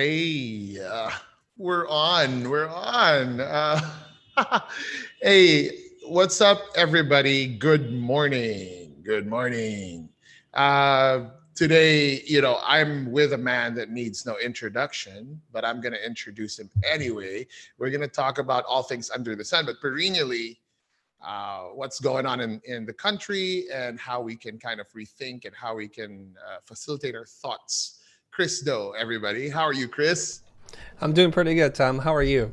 Hey, we're on. We're on. Hey, what's up, everybody? Good morning. Good morning. Today, I'm with a man that needs no introduction, but I'm going to introduce him anyway. We're going to talk about all things under the sun, but perennially, what's going on in the country and how we can kind of rethink and how we can facilitate our thoughts. Chris Doe, everybody. How are you, Chris? I'm doing pretty good, Tom. How are you?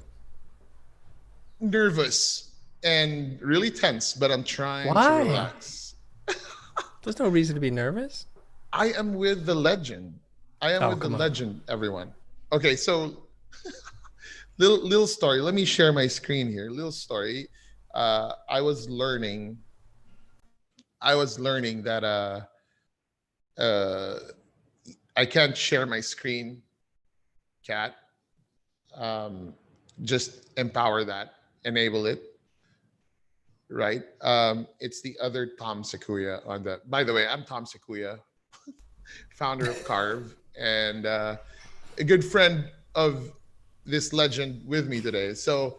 Nervous and really tense, but I'm trying to Why? relax. There's no reason to be nervous. I am with the legend. I am Oh, with the come on. legend, everyone. Okay, so little story. Let me share my screen here. Little story. I was learning. I was learning that uh, I can't share my screen, cat. Um, just empower that, enable it, right? It's the other Tom Secuya on the. By the way, I'm Tom Secuya, founder of Carve, and a good friend of this legend with me today. So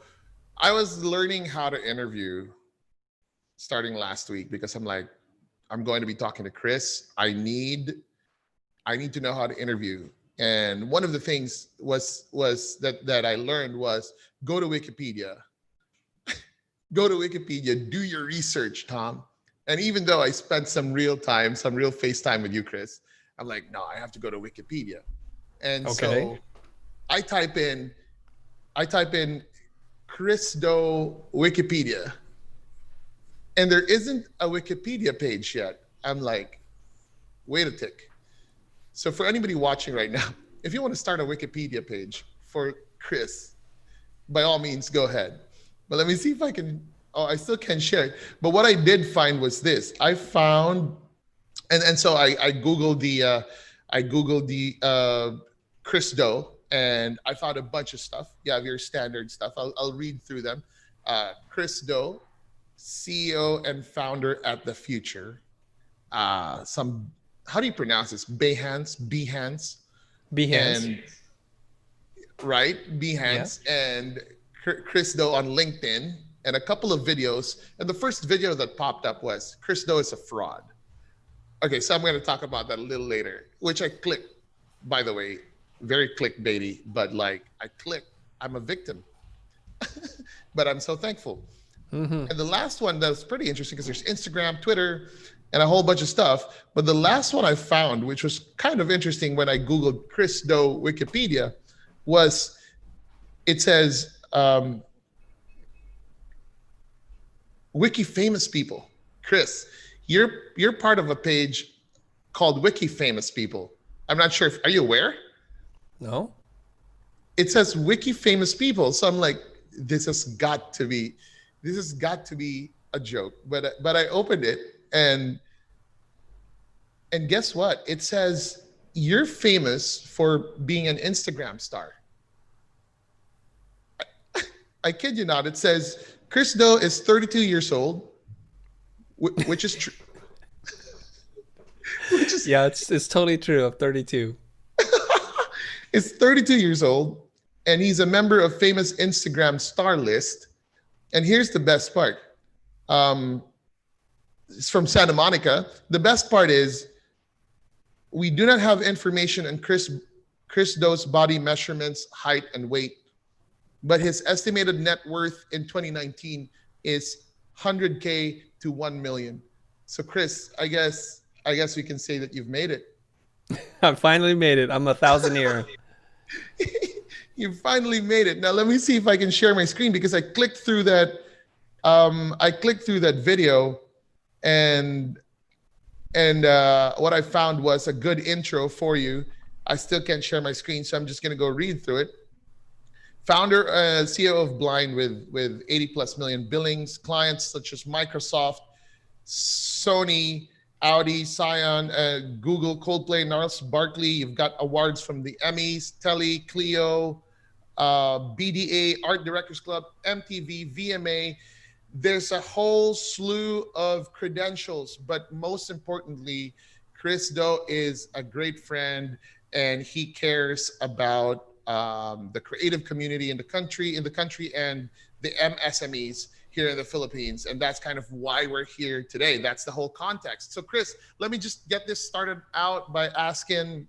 I was learning how to interview starting last week because I'm like, I'm going to be talking to Chris. I need to know how to interview. And one of the things was that I learned was go to Wikipedia. Go to Wikipedia, do your research, Tom. And even though I spent some real time, some real FaceTime with you, Chris, I'm like, no, I have to go to Wikipedia. And Okay. so I type in, I type in Chris Doe Wikipedia, and there isn't a Wikipedia page yet. I'm like, wait a tick. So for anybody watching right now, if you want to start a Wikipedia page for Chris, by all means, go ahead. But let me see if I can. Oh, I still can't share it. But what I did find was this. I found, and so I googled the Chris Doe, and I found a bunch of stuff. You have your standard stuff. I'll read through them. Chris Doe, CEO and founder at the Future. Some How do you pronounce this? Behance, Behance. and right? Yeah. Behance and Chris Doe on LinkedIn and a couple of videos. And the first video that popped up was Chris Doe is a fraud. Okay, so I'm going to talk about that a little later, which I clicked, by the way, very clickbaity, but like I clicked, I'm a victim, but I'm so thankful. Mm-hmm. And the last one that's pretty interesting because there's Instagram, Twitter, and a whole bunch of stuff. But the last one I found, which was kind of interesting when I Googled Chris Doe Wikipedia, was it says Wiki famous people. Chris, you're part of a page called Wiki famous people. I'm not sure if are you aware? No. It says Wiki famous people. So I'm like, this has got to be, this has got to be a joke. But I opened it and guess what? It says you're famous for being an Instagram star. I kid you not. It says Chris Doe is 32 years old, which is true. Which is Yeah, it's totally true. I'm 32. is 32 years old, and he's a member of famous Instagram star list. And here's the best part. Um, it's from Santa Monica. The best part is we do not have information on Chris Doe's body measurements, height, and weight, but his estimated net worth in 2019 is 100K to 1 million. So Chris, I guess we can say that you've made it. I finally made it. I'm a thousandaire. You finally made it. Now let me see if I can share my screen because I clicked through that video and what I found was a good intro for you. I still can't share my screen, so I'm just gonna go read through it. Founder, CEO of Blind with 80 plus million billings, clients such as Microsoft, Sony, Audi, Scion, Google, Coldplay, Gnarls, Barkley. You've got awards from the Emmys, Telly, Clio, BDA, Art Directors Club, MTV, VMA. There's a whole slew of credentials, but most importantly, Chris Doe is a great friend and he cares about the creative community in the country, and the MSMEs here in the Philippines. And that's kind of why we're here today. That's the whole context. So, Chris, let me just get this started out by asking,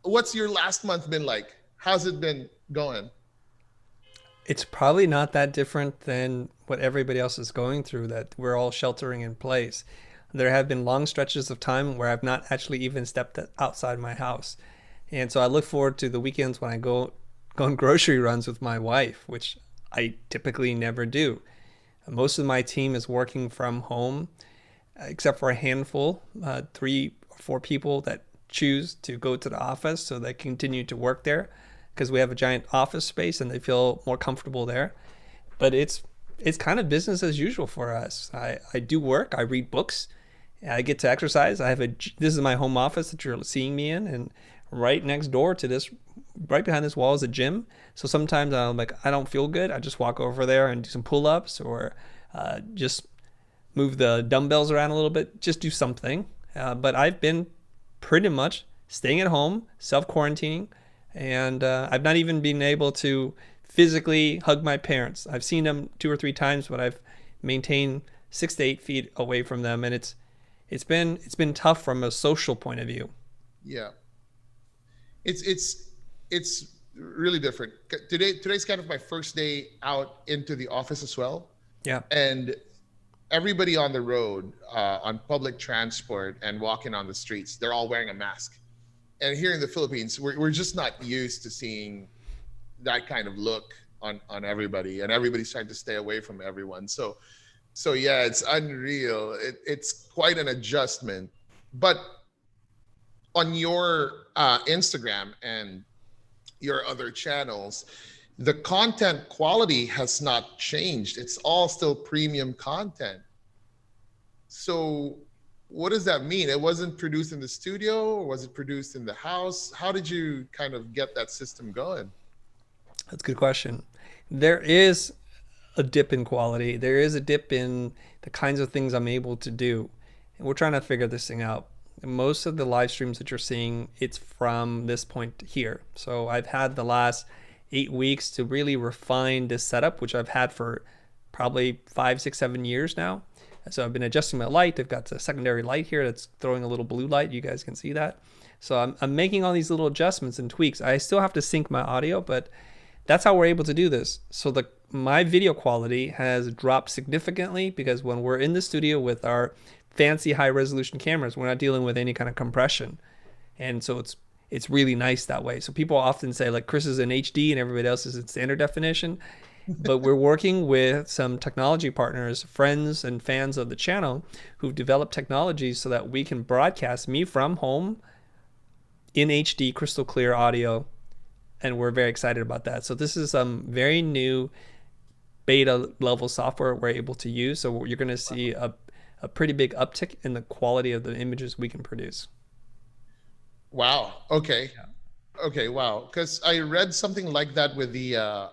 what's your last month been like? How's it been going? It's probably not that different than what everybody else is going through, that we're all sheltering in place. There have been long stretches of time where I've not actually even stepped outside my house. And so I look forward to the weekends when I go on grocery runs with my wife, which I typically never do. Most of my team is working from home, except for a handful, 3 or 4 people that choose to go to the office so they continue to work there because we have a giant office space and they feel more comfortable there. But it's kind of business as usual for us. I do work, I read books, I get to exercise. This is my home office that you're seeing me in, and right next door to this, right behind this wall is a gym. So sometimes I'm like, I don't feel good, I just walk over there and do some pull-ups, or just move the dumbbells around a little bit, just do something. But I've been pretty much staying at home, self-quarantining, and I've not even been able to physically hug my parents. I've seen them 2 or 3 times, but I've maintained 6 to 8 feet away from them, and it's been tough from a social point of view. Yeah, it's really different. Today's kind of my first day out into the office as well, Yeah. and everybody on the road, on public transport and walking on the streets, they're all wearing a mask. And here in the Philippines, we're just not used to seeing that kind of look on everybody, and everybody's trying to stay away from everyone. So yeah, it's unreal. It's quite an adjustment. But on your Instagram and your other channels, the content quality has not changed. It's all still premium content. So what does that mean? It wasn't produced in the studio, or was it produced in the house? How did you kind of get that system going? That's a good question. There is a dip in quality. There is a dip in the kinds of things I'm able to do. And we're trying to figure this thing out. Most of the live streams that you're seeing, it's from this point here. So I've had the last 8 weeks to really refine this setup, which I've had for probably 5, 6, 7 years now. So I've been adjusting my light. I've got the secondary light here that's throwing a little blue light. You guys can see that. So I'm making all these little adjustments and tweaks. I still have to sync my audio, but that's how we're able to do this. So my video quality has dropped significantly because when we're in the studio with our fancy high resolution cameras, we're not dealing with any kind of compression. And so it's really nice that way. So people often say like Chris is in HD and everybody else is in standard definition. But we're working with some technology partners, friends and fans of the channel who've developed technologies so that we can broadcast me from home in HD crystal clear audio, and we're very excited about that. So this is some very new beta level software we're able to use. So you're going to see a pretty big uptick in the quality of the images we can produce. Wow. Okay. Yeah. Okay. Wow. Because I read something like that with the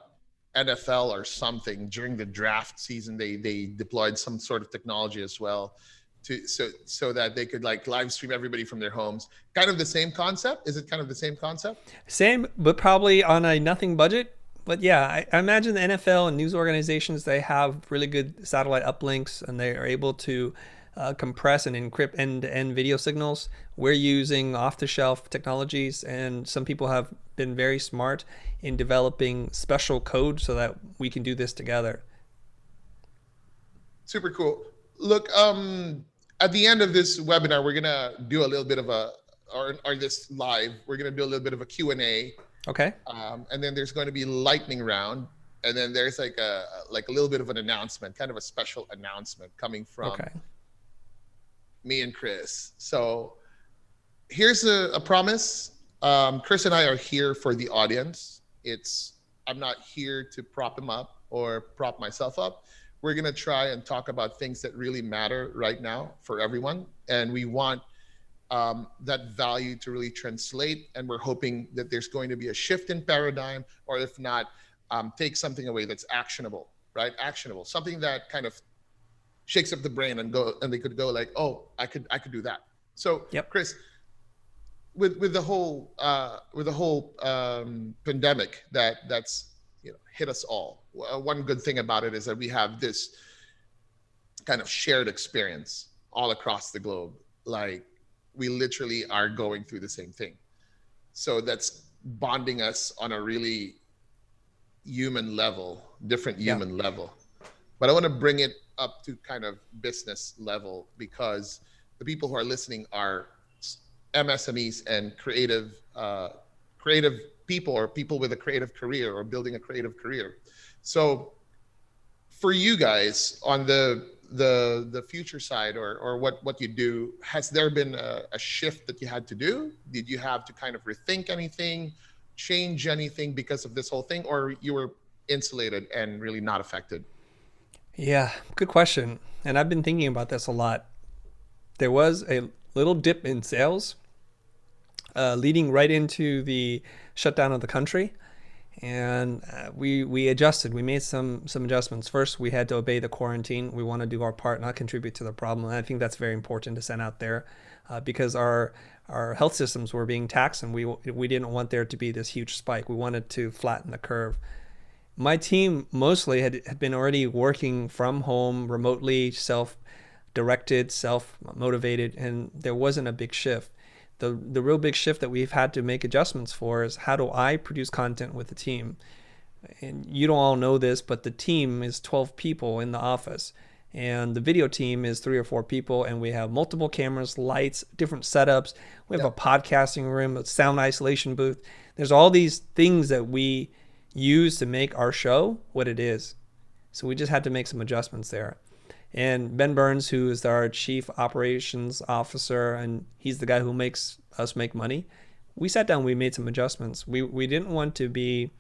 NFL or something during the draft season. They deployed some sort of technology as well, so that they could like live stream everybody from their homes. Kind of the same concept. Is it kind of the same concept? Same, but probably on a nothing budget. But yeah, I imagine the NFL and news organizations, they have really good satellite uplinks and they are able to compress and encrypt end-to-end video signals. We're using off-the-shelf technologies, and some people have been very smart in developing special code so that we can do this together. Super cool. Look, at the end of this webinar, we're gonna do a little bit of or this live, we're gonna do a little bit of a Q&A. Okay. And then there's going to be lightning round, and then there's like a little bit of an announcement, kind of a special announcement coming from Okay. me and Chris. So here's a promise. Chris and I are here for the audience. I'm not here to prop him up or prop myself up. We're gonna try and talk about things that really matter right now for everyone, and we want that value to really translate. And we're hoping that there's going to be a shift in paradigm, or if not, take something away that's actionable, right? Actionable, something that kind of shakes up the brain and they could go like, oh, I could do that. So Yep. Chris, with the whole pandemic that's hit us all. One good thing about it is that we have this kind of shared experience all across the globe. Like we literally are going through the same thing. So that's bonding us on a really human level, different Yeah. human level. But I want to bring it up to kind of business level because the people who are listening are MSMEs and creative people or people with a creative career or building a creative career. So for you guys on the future side or what you do, has there been a shift that you had to do? Did you have to kind of rethink anything, change anything because of this whole thing, or you were insulated and really not affected? Yeah, good question. And I've been thinking about this a lot. There was a little dip in sales leading right into the shutdown of the country. And we adjusted. We made some adjustments. First, we had to obey the quarantine. We want to do our part, not contribute to the problem. And I think that's very important to send out there because our health systems were being taxed, and we didn't want there to be this huge spike. We wanted to flatten the curve. My team mostly had been already working from home, remotely, self-directed, self-motivated, and there wasn't a big shift. The real big shift that we've had to make adjustments for is how do I produce content with the team? And you don't all know this, but the team is 12 people in the office. And the video team is 3 or 4 people, and we have multiple cameras, lights, different setups. We have a podcasting room, a sound isolation booth. There's all these things that we use to make our show what it is. So we just had to make some adjustments there. And Ben Burns, who is our chief operations officer, and he's the guy who makes us make money, we sat down, we made some adjustments. We didn't want to be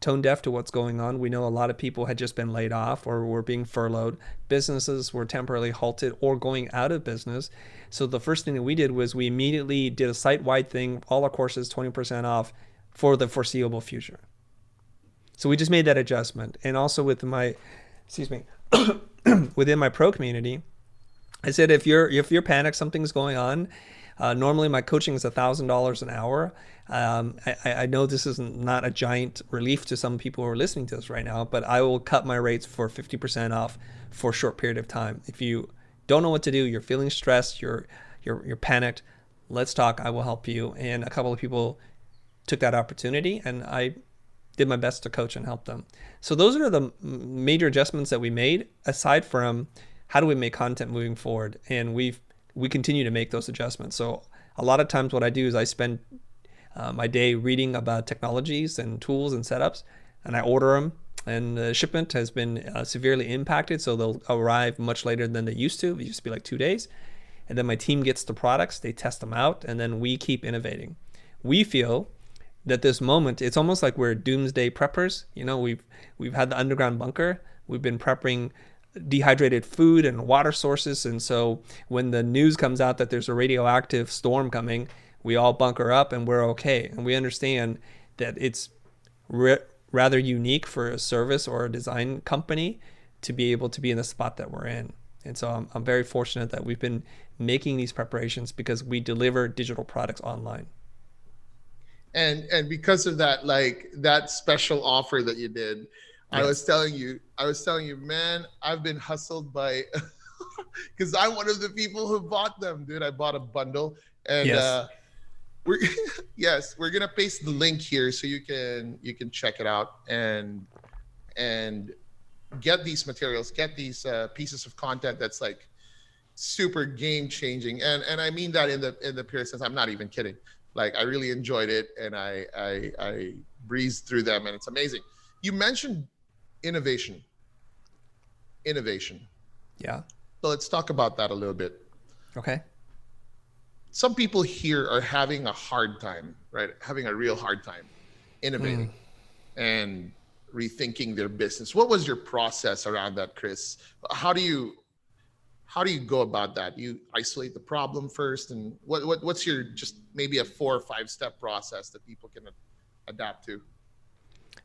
tone deaf to what's going on. We know a lot of people had just been laid off or were being furloughed. Businesses were temporarily halted or going out of business. So the first thing that we did was we immediately did a site-wide thing, all our courses 20% off for the foreseeable future. So we just made that adjustment. And also with my, excuse me, within my pro community, I said, if you're panicked, something's going on. Normally my coaching is $1,000 an hour. I know this is not a giant relief to some people who are listening to this right now, but I will cut my rates for 50% off for a short period of time. If you don't know what to do, you're feeling stressed, you're panicked, let's talk. I will help you. And a couple of people took that opportunity, and I did my best to coach and help them. So those are the major adjustments that we made, aside from how do we make content moving forward. And we continue to make those adjustments. So a lot of times what I do is I spend my day reading about technologies and tools and setups, and I order them. And the shipment has been severely impacted, so they'll arrive much later than they used to. It used to be like 2 days. And then my team gets the products, they test them out, and then we keep innovating. We feel that this moment, it's almost like we're doomsday preppers. You know, we've had the underground bunker. We've been prepping dehydrated food and water sources. And so when the news comes out that there's a radioactive storm coming, we all bunker up and we're okay. And we understand that it's rather unique for a service or a design company to be able to be in the spot that we're in. And so I'm very fortunate that we've been making these preparations because we deliver digital products online. And because of that, like that special offer that you did, yes. I was telling you, man, I've been hustled by because I'm one of the people who bought them, dude. I bought a bundle, and yes. We're we're gonna paste the link here so you can check it out and get these materials, get these pieces of content that's like super game changing, and I mean that in the pure sense. I'm not even kidding. Like I really enjoyed it, and I breezed through them, and it's amazing. You mentioned innovation. Yeah. So let's talk about that a little bit. Okay. Some people here are having a hard time, right? Having a real hard time innovating and rethinking their business. What was your process around that, Chris? How do you go about that? You isolate the problem first, and what's your just maybe a 4 or 5 step process that people can adapt to?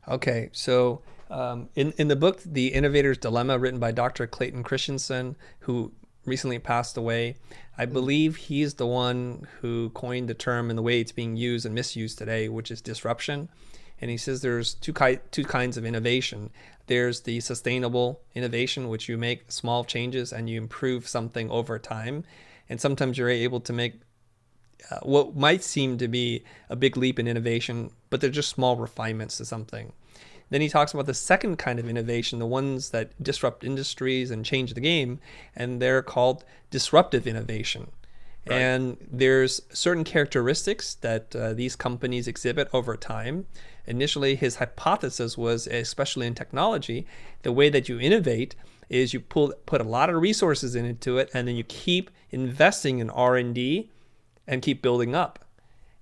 Okay, so in the book, The Innovators Dilemma, written by Dr. Clayton Christensen, who recently passed away. I believe he's the one who coined the term and the way it's being used and misused today, which is disruption. And he says there's two kinds of innovation. There's the sustainable innovation, which you make small changes and you improve something over time. And sometimes you're able to make what might seem to be a big leap in innovation, but they're just small refinements to something. Then he talks about the second kind of innovation, the ones that disrupt industries and change the game, and they're called disruptive innovation. Right. And there's certain characteristics that these companies exhibit over time. Initially, his hypothesis was, especially in technology, the way that you innovate is you put a lot of resources into it, and then you keep investing in R&D and keep building up.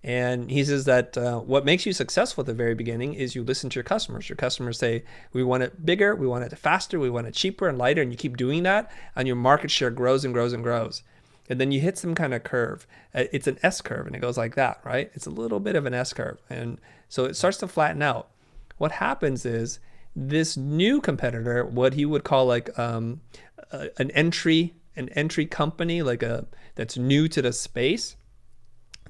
And he says that what makes you successful at the very beginning is you listen to your customers. Your customers say, we want it bigger, we want it faster, we want it cheaper and lighter, and you keep doing that, and your market share grows and grows and grows. And then you hit some kind of curve. It's an S curve, and it goes like that, right? It's a little bit of an S curve. And so it starts to flatten out. What happens is this new competitor, what he would call like an entry company, like that's new to the space,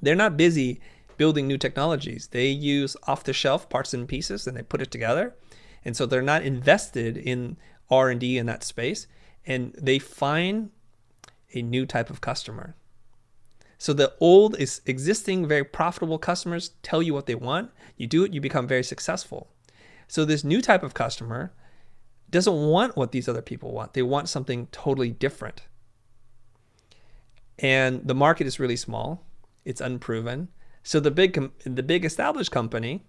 they're not busy building new technologies. They use off-the-shelf parts and pieces and they put it together. And so they're not invested in R&D in that space. And they find a new type of customer. So the old existing very profitable customers tell you what they want. You do it, you become very successful. So this new type of customer doesn't want what these other people want. They want something totally different. And the market is really small. It's unproven. So the big established company,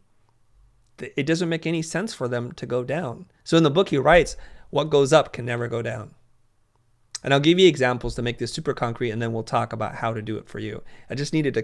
it doesn't make any sense for them to go down. So in the book he writes, what goes up can never go down. And I'll give you examples to make this super concrete, and then we'll talk about how to do it for you. I just needed to